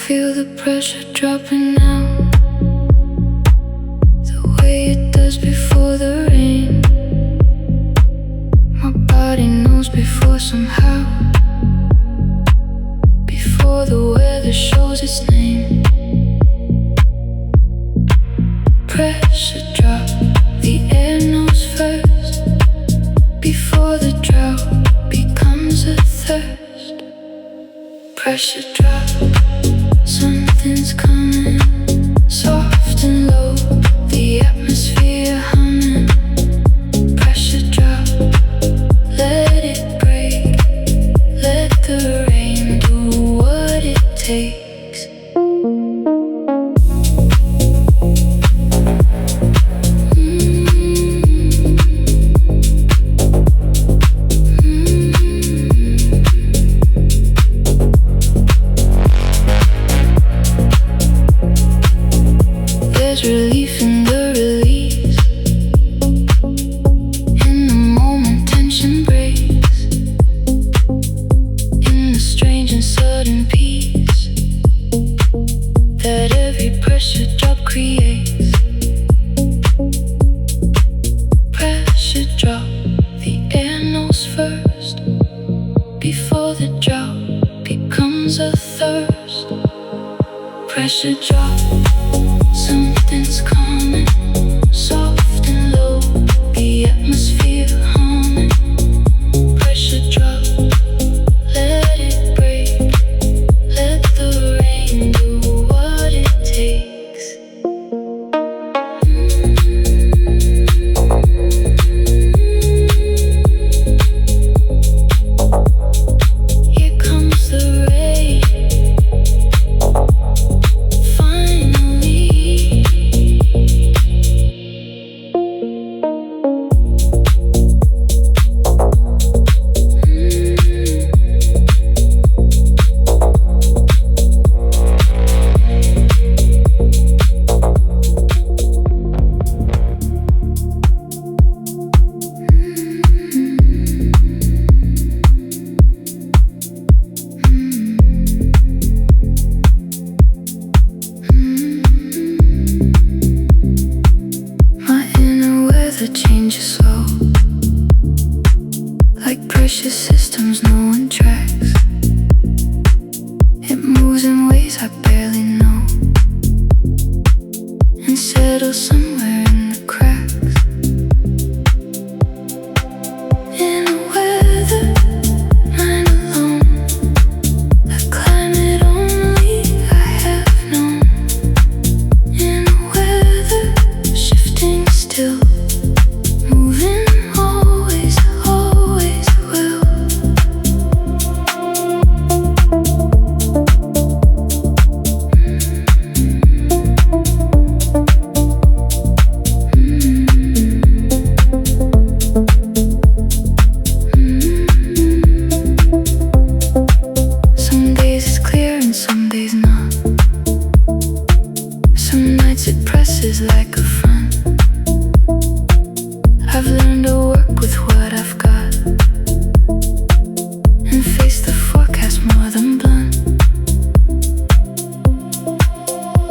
feel the pressure dropping now, the way it does before the rain. My body knows before somehow, before the weather shows its name. Pressure drop, the air knows first, before the drought becomes a thirst. Pressure drop, something's coming, soft and low, the atmosphere humming. Pressure drop, let it break, let the rain do what it takes. There's relief in the release. In the moment tension breaks, in the strange and sudden peace that every pressure drop creates. Pressure drop, the air knows first, before the drought becomes a thirst. Pressure drop, something's coming, soft and low, the atmosphere humming. Pressure drop, let it break, let the rain do what it takes. Here comes the rain, finally. My inner weather changes slow, like precious systems no one tracks. It moves in ways I barely know, and settles somewhere in the cracks. In a weather, mine alone, a climate only I have known. In a weather, shifting still, moving always, always will. Some days it's clear and some days not. Some nights it presses like a front. I've learned to work with what I've got, and face the forecast more than blunt.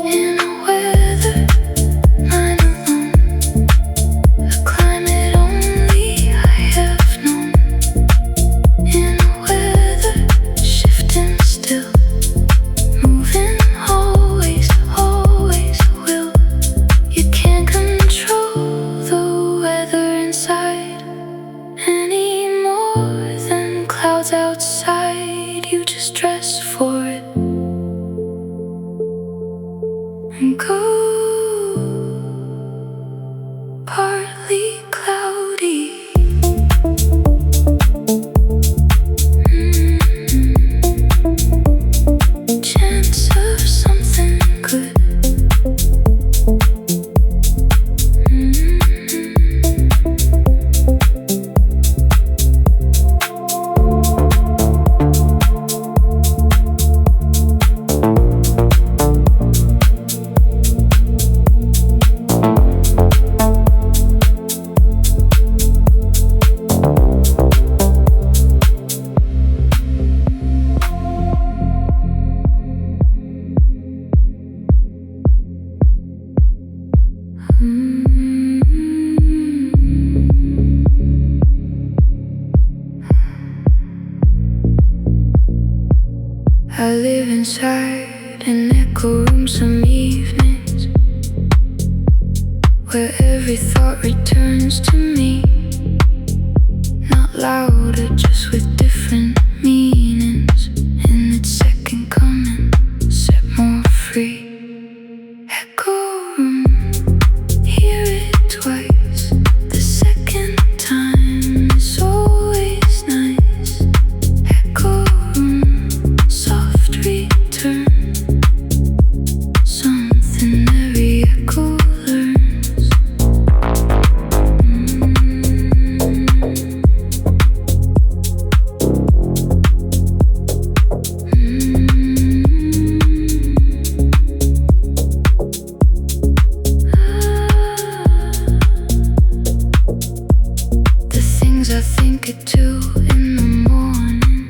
In a weather, mine alone, a climate only I have known. In a weather, shifting still, moving always, always will. You can't control the weather inside any more than clouds outside. You just dress for it and go. Partly cloudy. Chance of something good. I live inside an echo room some evenings, where every thought returns to me. Not louder, just with different meanings. In its second coming, set more free. Echo room, hear it twice. The second time is always nice. Echo room, soft return. Something every echo learns. The things I think at 2 in the morning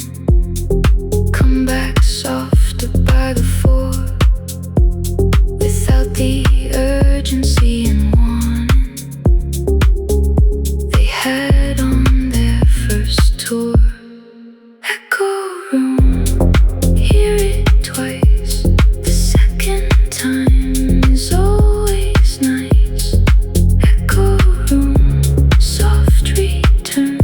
come back softer by the 4, without the urgency and warning they had on their first tour. Echo room, hear it twice. The second time is always nice. Echo room, soft return.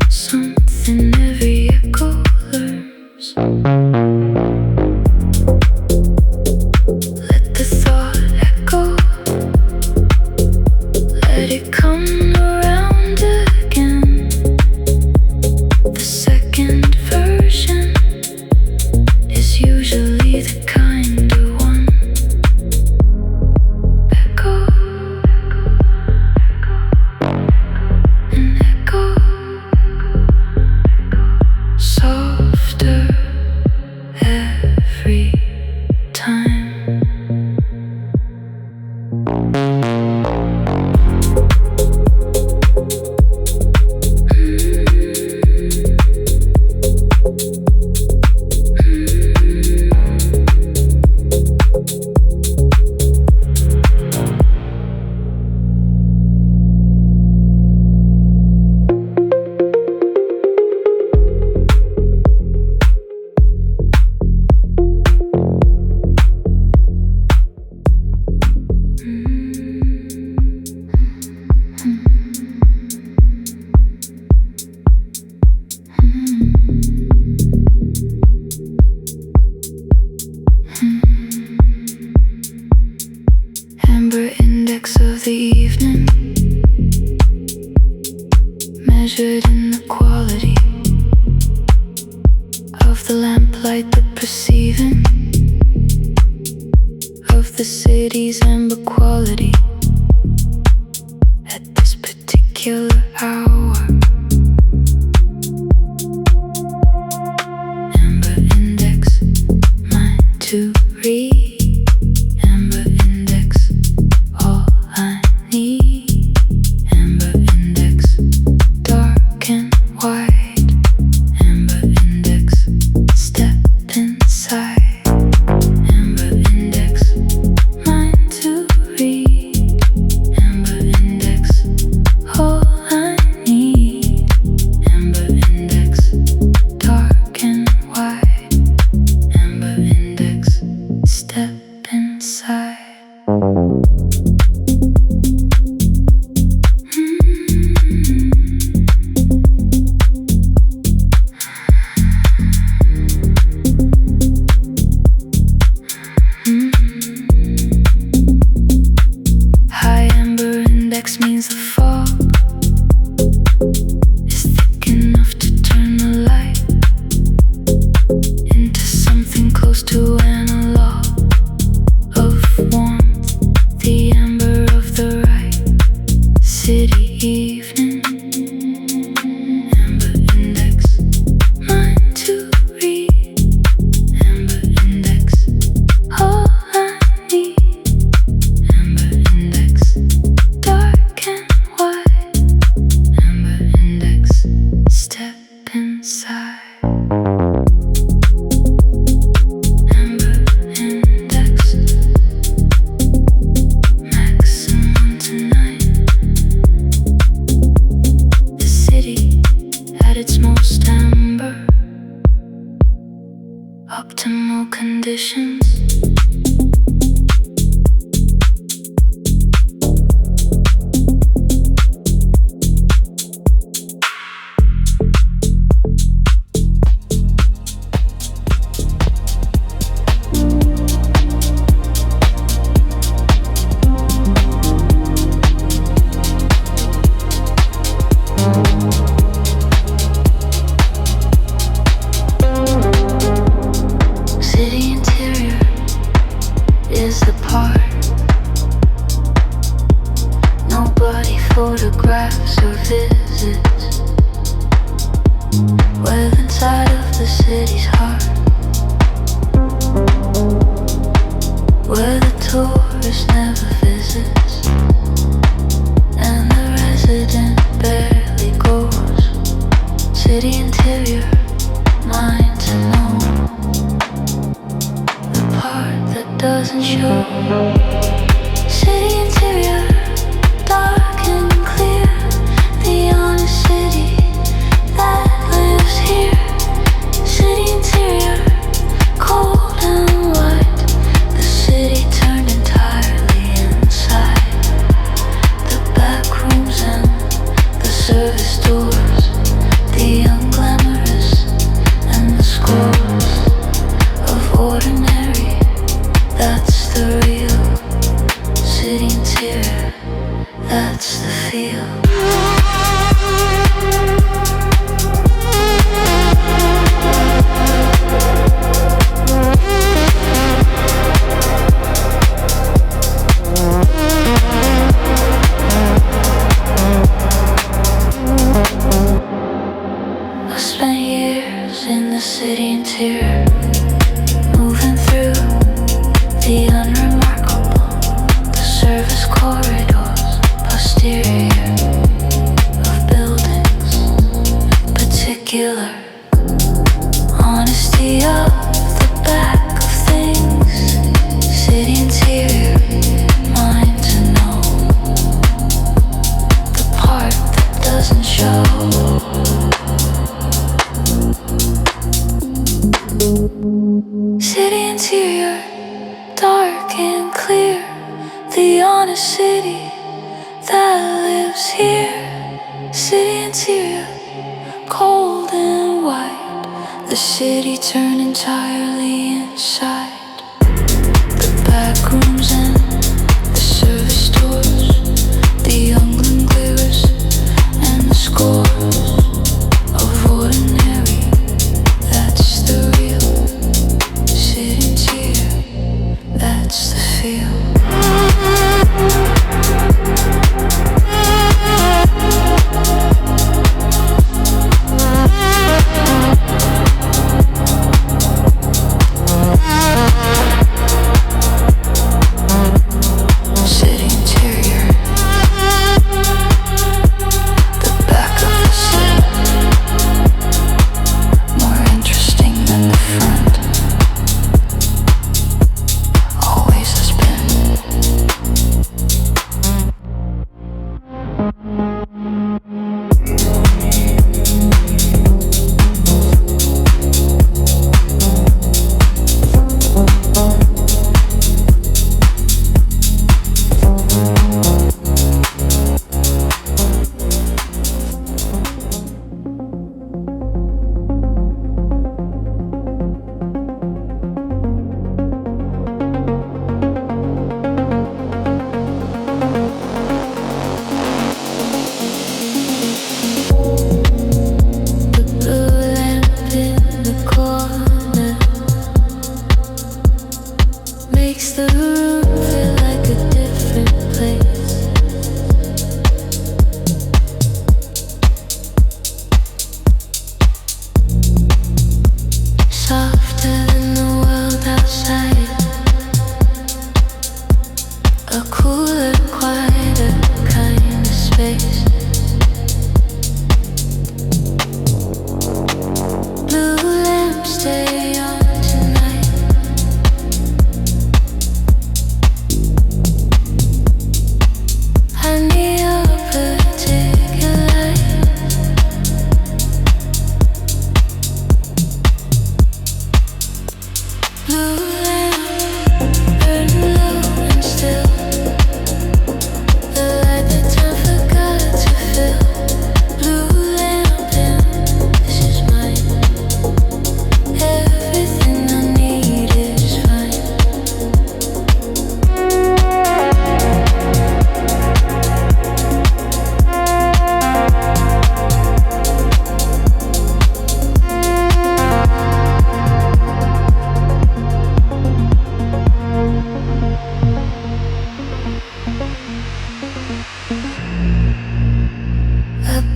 Something every echo learns. Let the thought echo, let it come around again. The second version is usually the kinder one. Echo, an echo, softer every time. Amber index of the evening, measured in the quality of the lamplight, the perceiving of the city's amber quality at this particular hour. Amber index, mine to read. Amber index, all I need. Amber index, dark and white. Amber index, step inside. Amber index, mine to read. Amber index, all I need. Amber index, dark and white. Amber index, step inside. High amber index means the fog is thick enough to turn the light into something close to analog of warmth. The amber of the right city evening. Amber index, mine to read. Amber index, all I need. Amber index, dark and white. Amber index, step inside. Amber index, maximum tonight. The city at its most amber. conditions. Photographs or visits. Live inside of the city's heart, where the tourist never visits, and the resident barely goes. City interior, mind to know the part that doesn't show. City interior, dark and clear, the honest city that lives here. City interior, cold and white, the city turned entirely inside. The back rooms and the service doors, the unglamorous and the scores of ordinary, that's the real city interior. That's the feel. I spent years in the city interior, moving through the unremarkable, the service corridors, posterior of buildings, particular honesty of the back of things. City interior, mind to know the part that doesn't show. City interior, dark and clear, the honest city that lives here. City interior, cold and white, the city turned entirely inside. The back rooms and the service doors, the unglam glares and the scores of ordinary, that's the real city interior, that's the feel.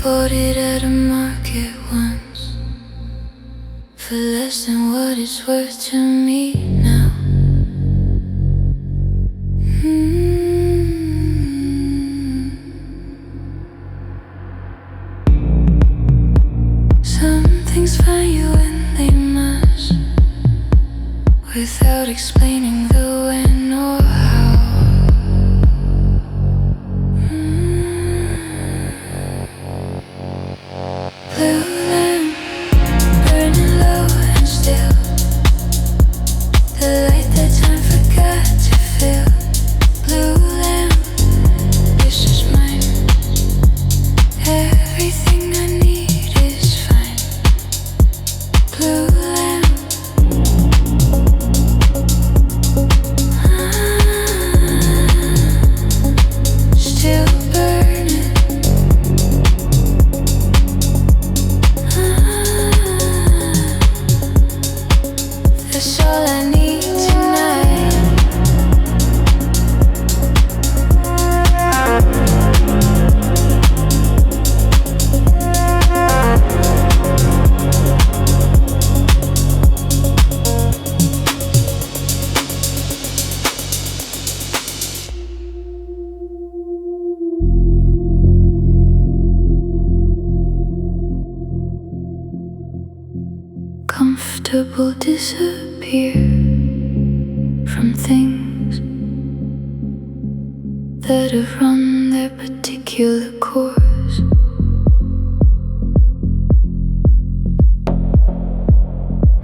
Bought it at a market once for less than what it's worth to me now. Some things find you when they must, without explaining the when or how. Blue lamp, burning low and still, the light that time forgot to fill. Blue lamp, this is mine. Everything I need is fine. Blue lamp, still burning. That's all I need tonight. Comfortable disappear from things that have run their particular course.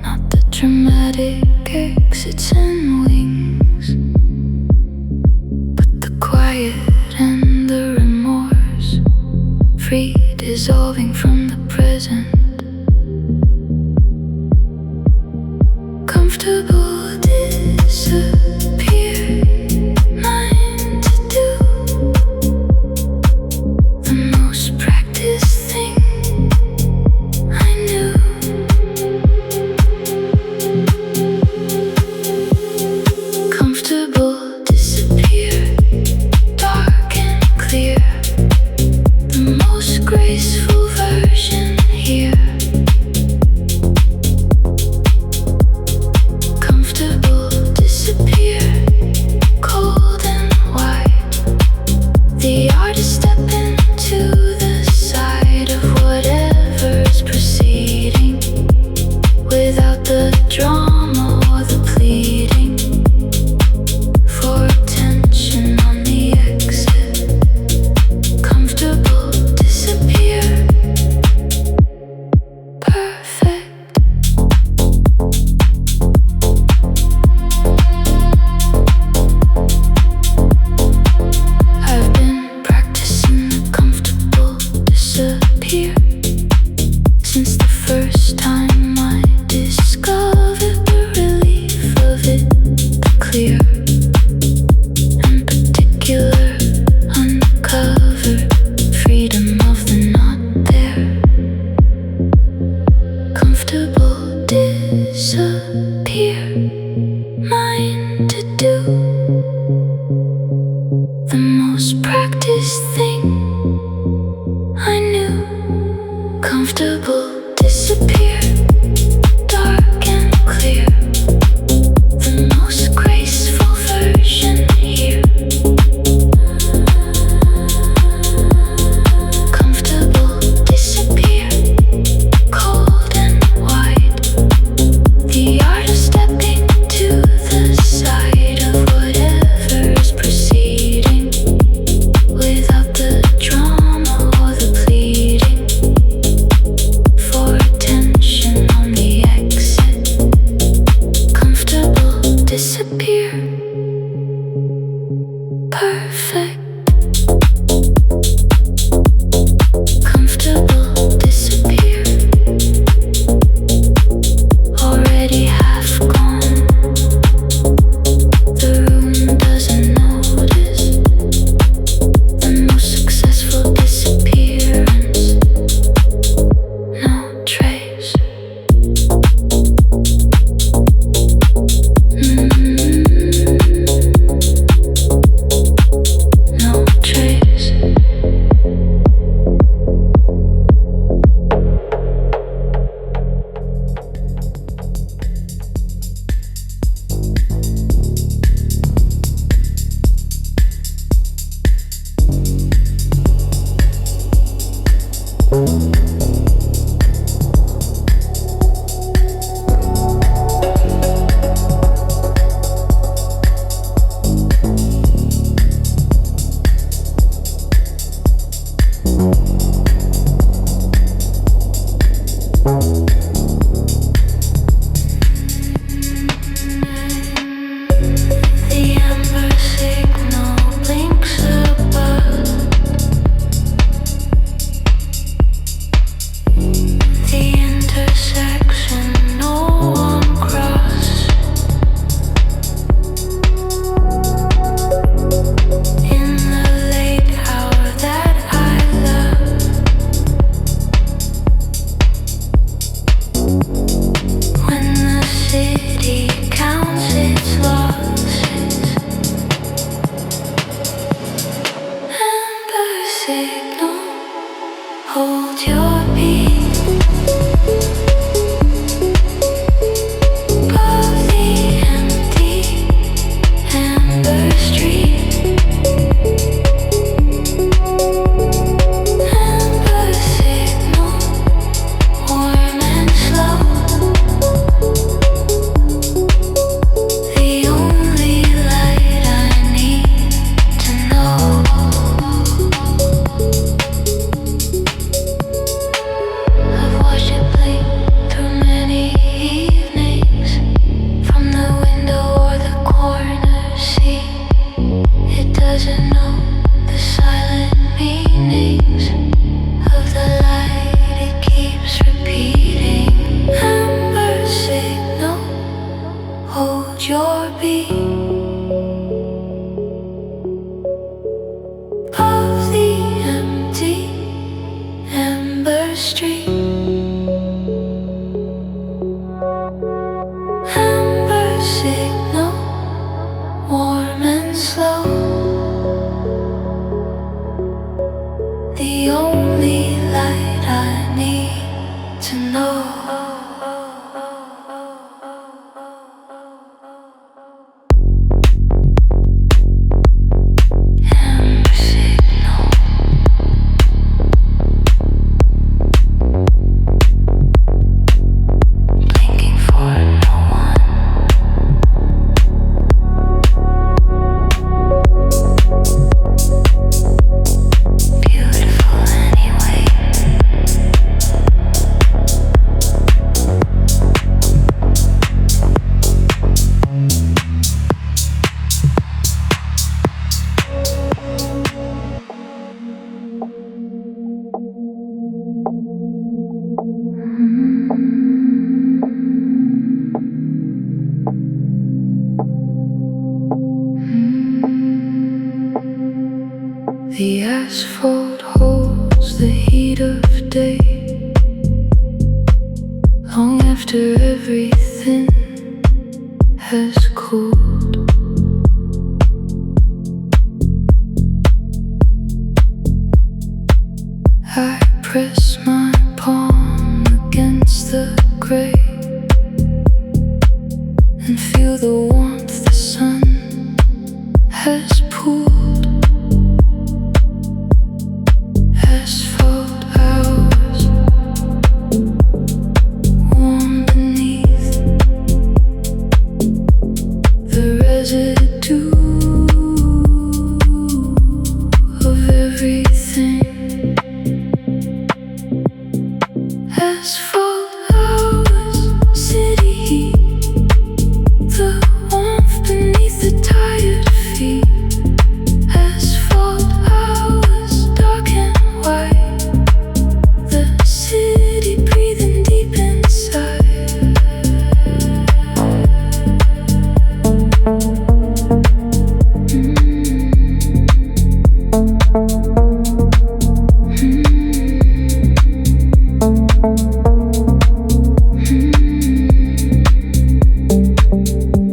Not the dramatic exits and wings, but the quiet and the remorse, free dissolving from the present. Comfortable disappear, mine to do the most practiced thing I knew. Comfortable disappear, dark and clear, the most graceful version here. Disappear, cold and white. The artist step into the side of whatever's proceeding, without the drama or the pleading for attention on the exit. Comfortable disappear, perfect. I've been practicing the comfortable disappear since the first time I discovered the relief of it, the clear and particular, uncovered freedom of the not there. Comfortable disappear, mine to do the most practiced thing I knew. Comfortable disappear, dark and clear, the most graceful version here. Comfortable disappear, cold and white. Asphalt holds the heat of day, long after everything has cooled. I press my palm against the gray and feel the warmth the sun has pooled. Asphalt hours, warm beneath the residue of everything. Asphalt hours, city heat, the warmth beneath the tired feet. Asphalt hours, dark and white, the city breathing deep inside.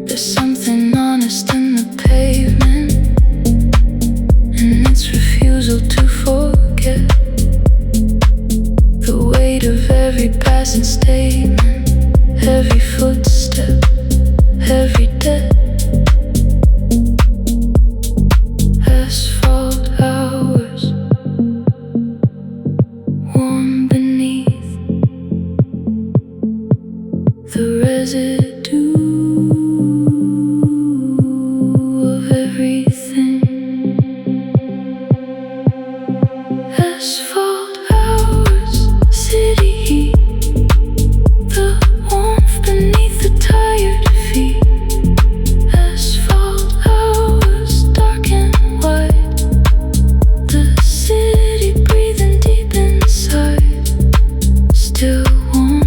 There's something honest in the pavement and its refusal to forget the weight of every passing statement, every footstep, every debt. Asphalt hours, warm beneath the residue of everything. Asphalt hours, city heat, the warmth beneath the tired feet. Asphalt hours, dark and white, the city breathing deep inside, still warm.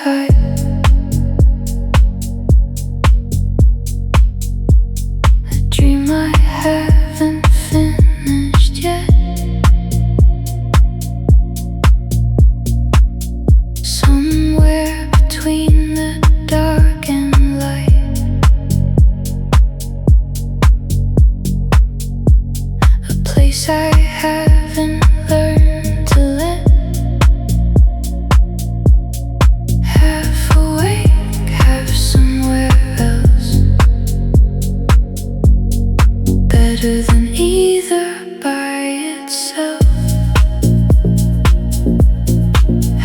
tight. A dream I haven't finished yet. Somewhere between the dark and light, a place I haven't learned to let. Half awake, half somewhere else. Better than either by itself.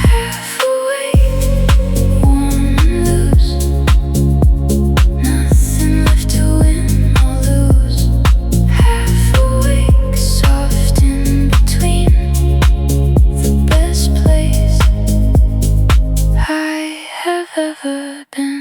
Half awake, warm and loose. Nothing left to win or lose. Half awake, soft in between. The best place I have ever been.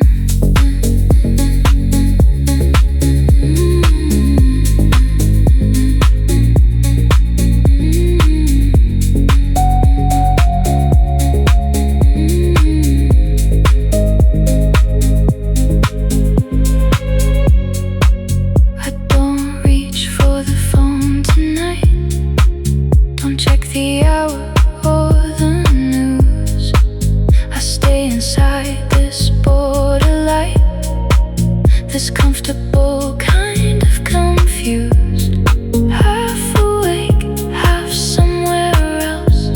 I don't reach for the phone tonight. Don't check the hour or the news. I stay inside this borderlight, this comfortable kind of confused. Half awake, half somewhere else.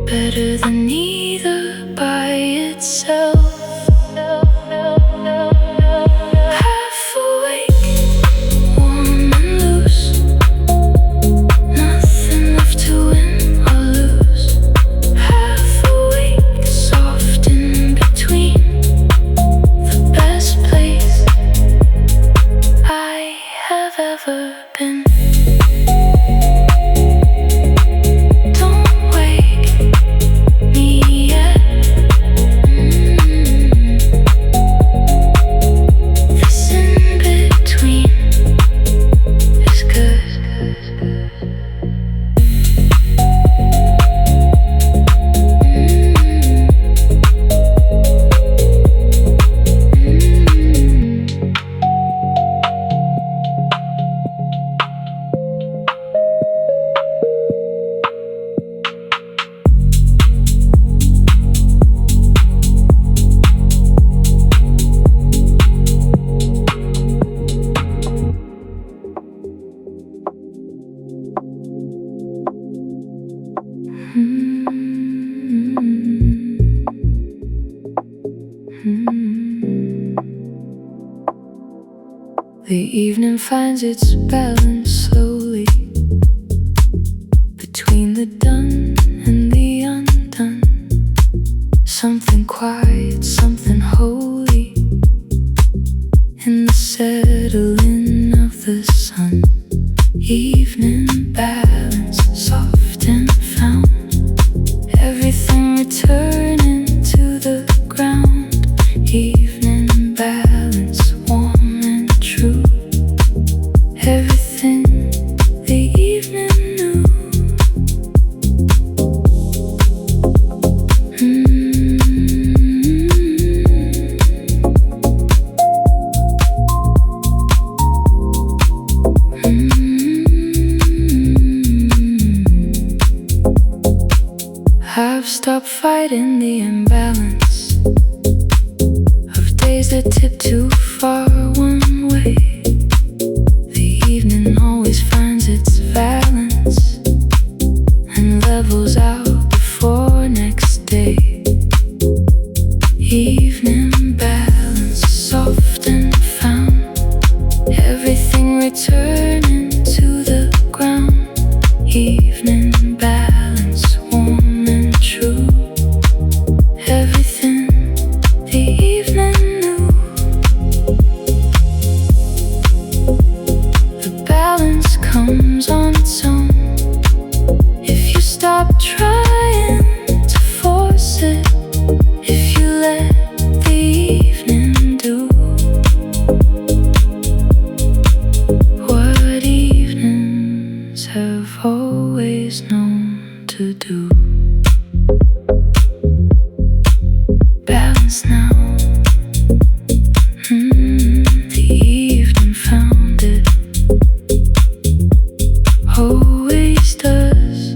Better than either by itself. Half awake, warm and loose. Nothing left to win or lose. Half awake, soft in between. The best place I have ever been. Don't wake me yet. This in between is good. The evening finds its balance slowly between the done and the undone. Something quiet, something holy in the settling of the sun. Evening balance, soft and found. Everything returning to the ground. Evening balance, warm and true. Everything the evening knew. I've stopped fighting the imbalance of days that tip too far one way. The evening always finds its balance and levels out before next day. Evening balance, soft and found. Everything returning to the ground. Evening balance, warm and true. Everything the evening knew. The balance comes on its own if you stop trying to force it. If you let the evening do what evenings have always known to to do. Balance now. The evening found it. Always does.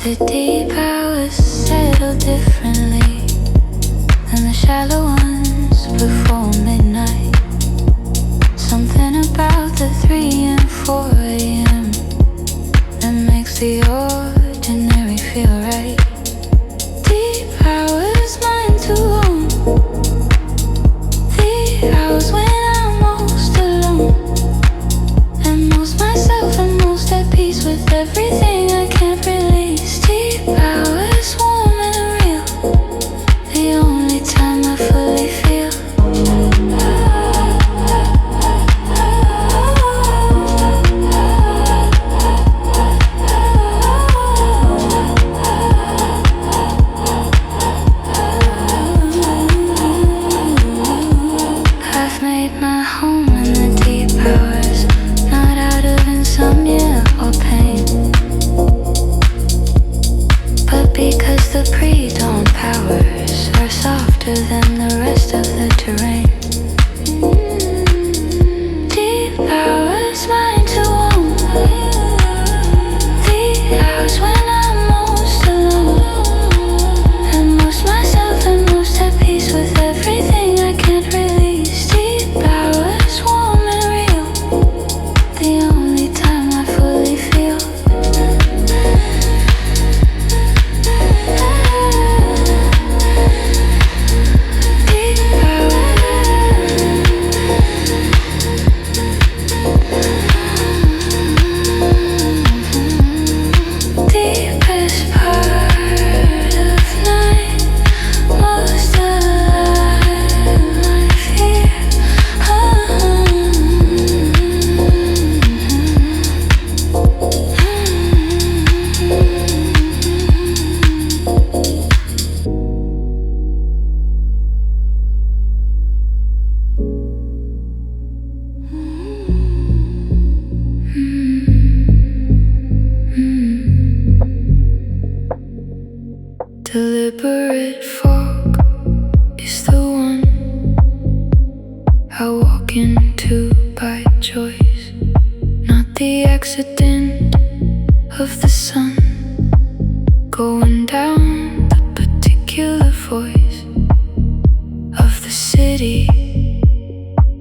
The deep hours settle differently than the shallow ones before midnight. Something about the 3 and 4 a.m. that makes the ordinary feel right. Deep hours, mine to own. The hours when I'm most alone and most myself and most at peace with everything I can't release. Deep hours, warm and real, the only time I fully feel. I've made my home in the deep hours, not out of insomnia or pain, but because the pre-dawn powers are softer than the rest of the terrain. Deep hours, mine to own. The hours when I'm most alone and most myself and most at peace with everything I can't release. Deep hours, warm and real, the only time I fully feel. Deepest part of night, most alive, I fear. Deliberate fog is the one I walk into by choice, not the accident of the sun going down. The particular voice of the city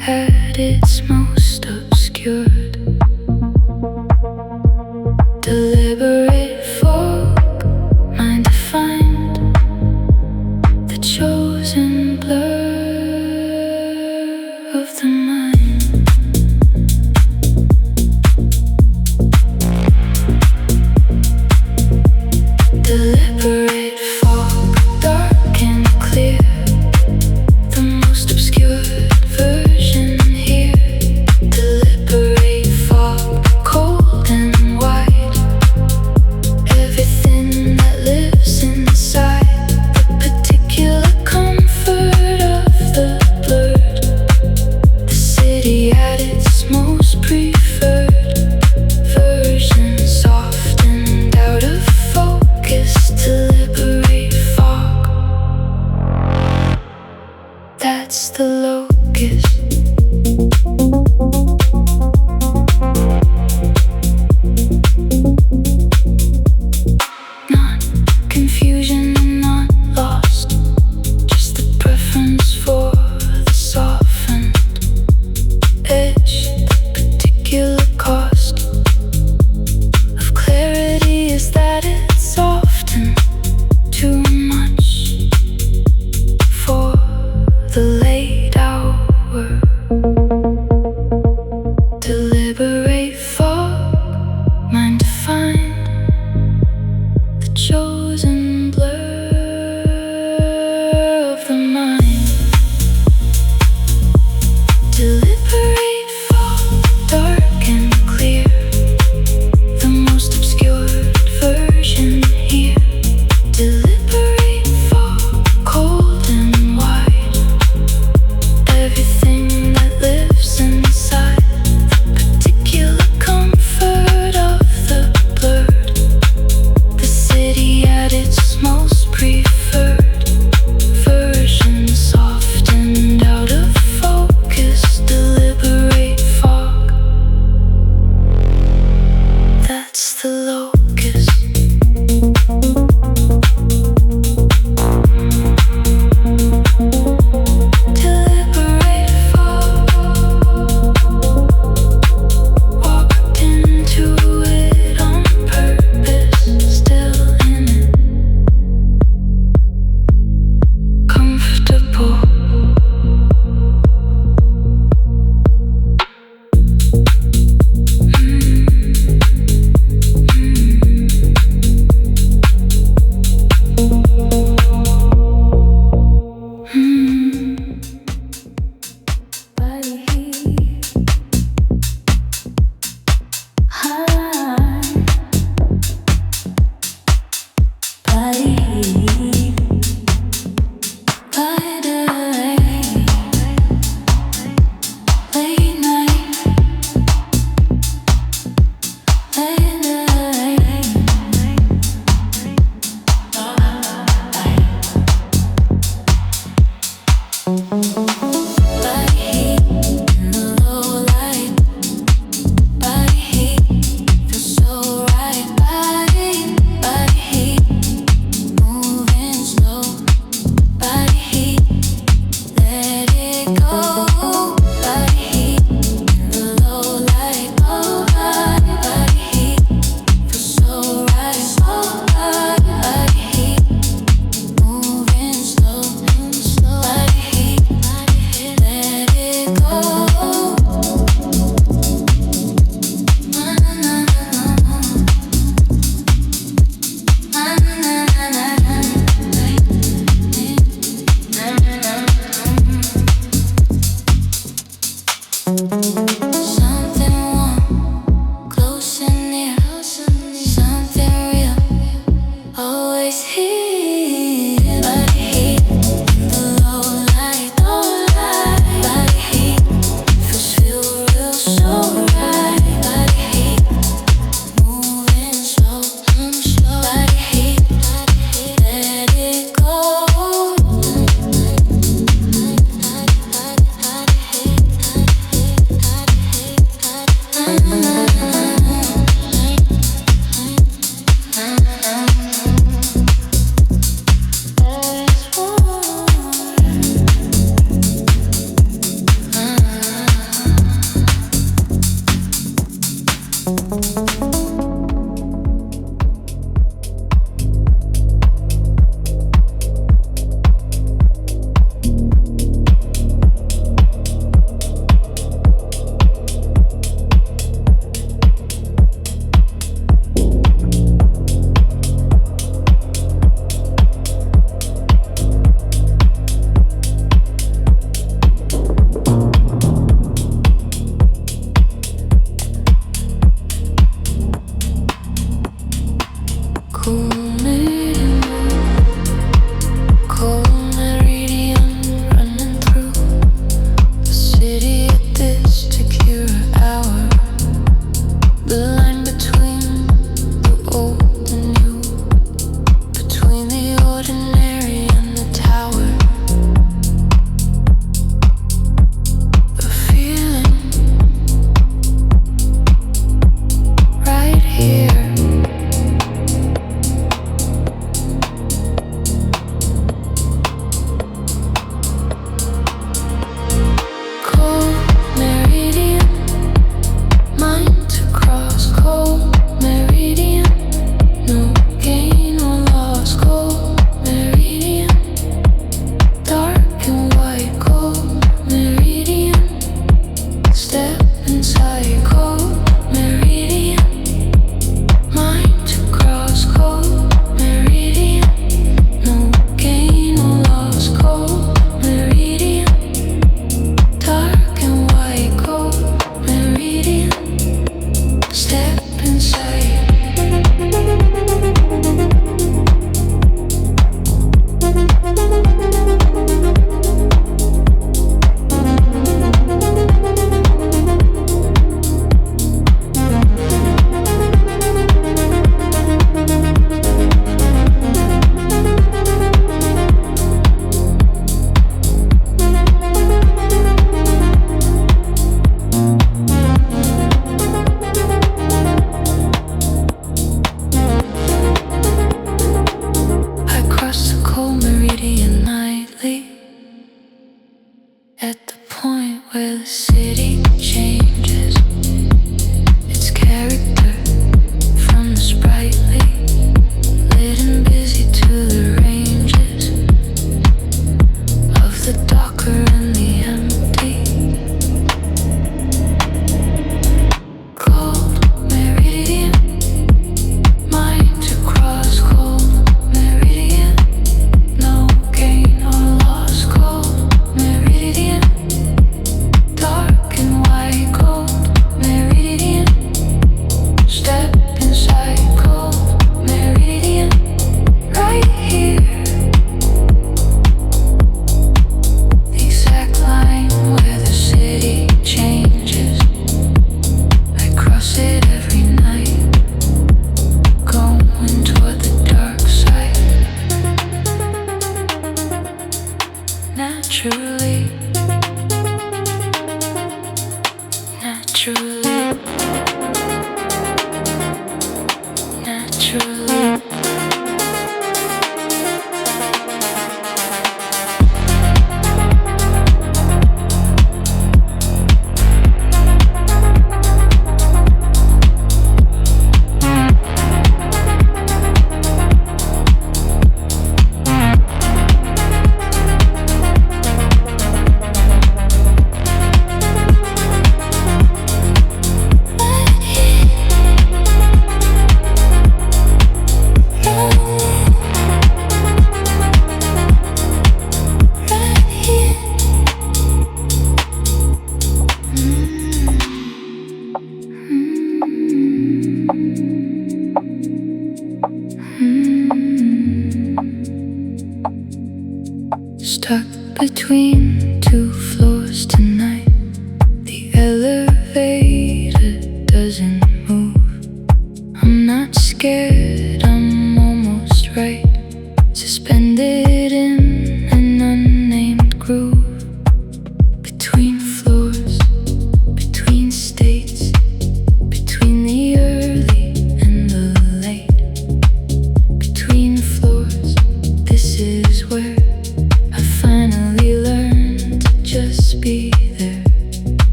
at its most obscured. Deliberate fog, mind to find the chosen blur of the mind. Deliberate fog, dark and clear, the most obscured version here.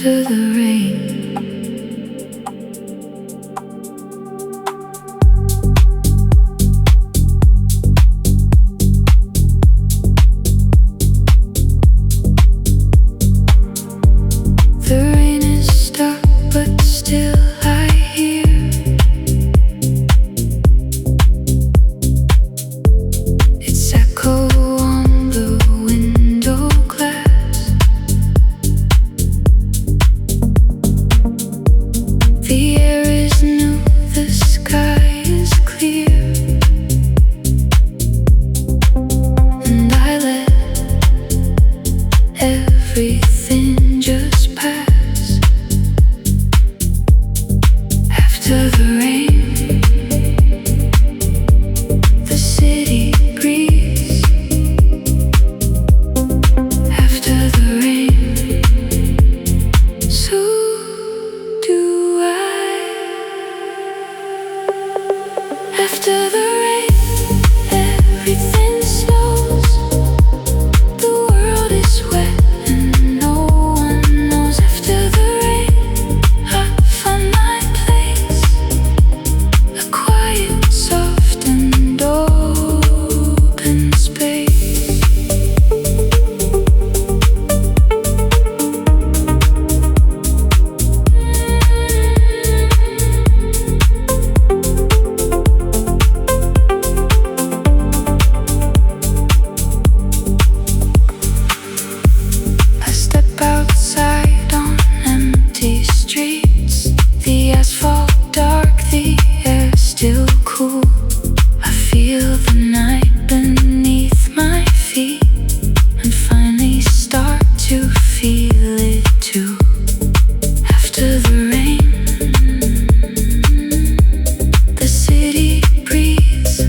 after the rain. The rain is stopped, but still I hear its echo on the window glass. The air is new, the sky is clear, and I let everything just pass. After the rain, the city breathes. After the rain, so do I. After the rain, everything slows. The world is wet and no one knows. After the rain, I find my place, a quiet, soft and open space. I step outside on empty streets, the asphalt dark, the air still cool. I feel the night beneath my feet and finally start to feel it too. After the rain, the city breathes.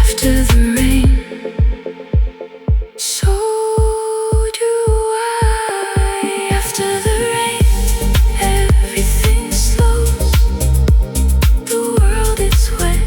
After the rain, so do I. After the rain, everything slows. The world is wet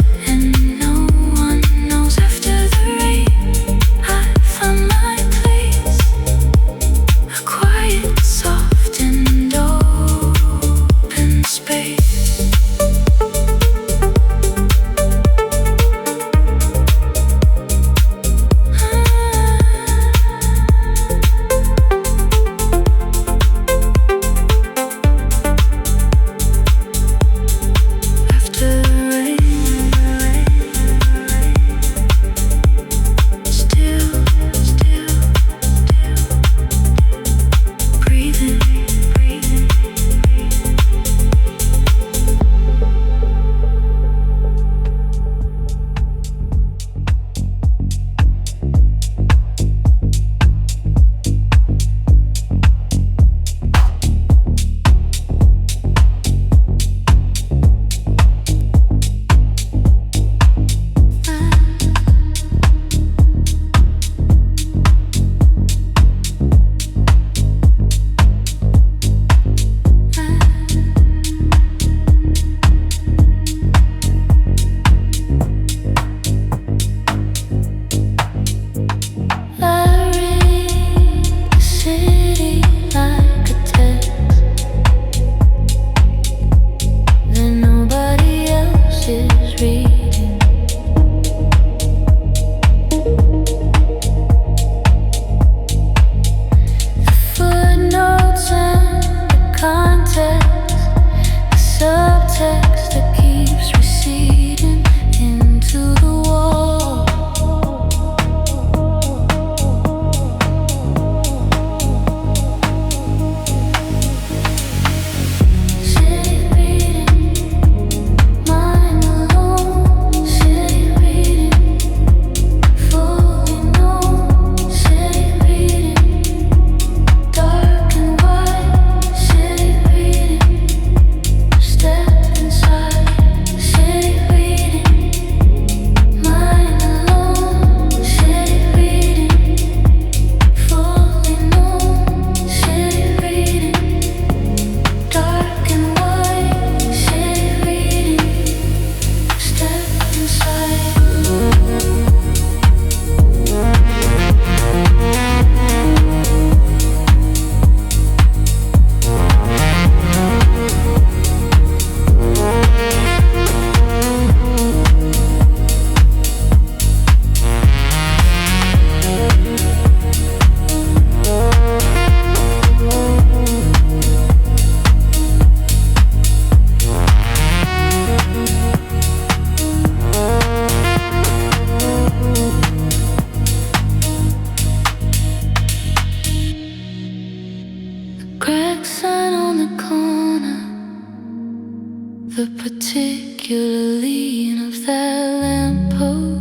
particularly of that lamppost.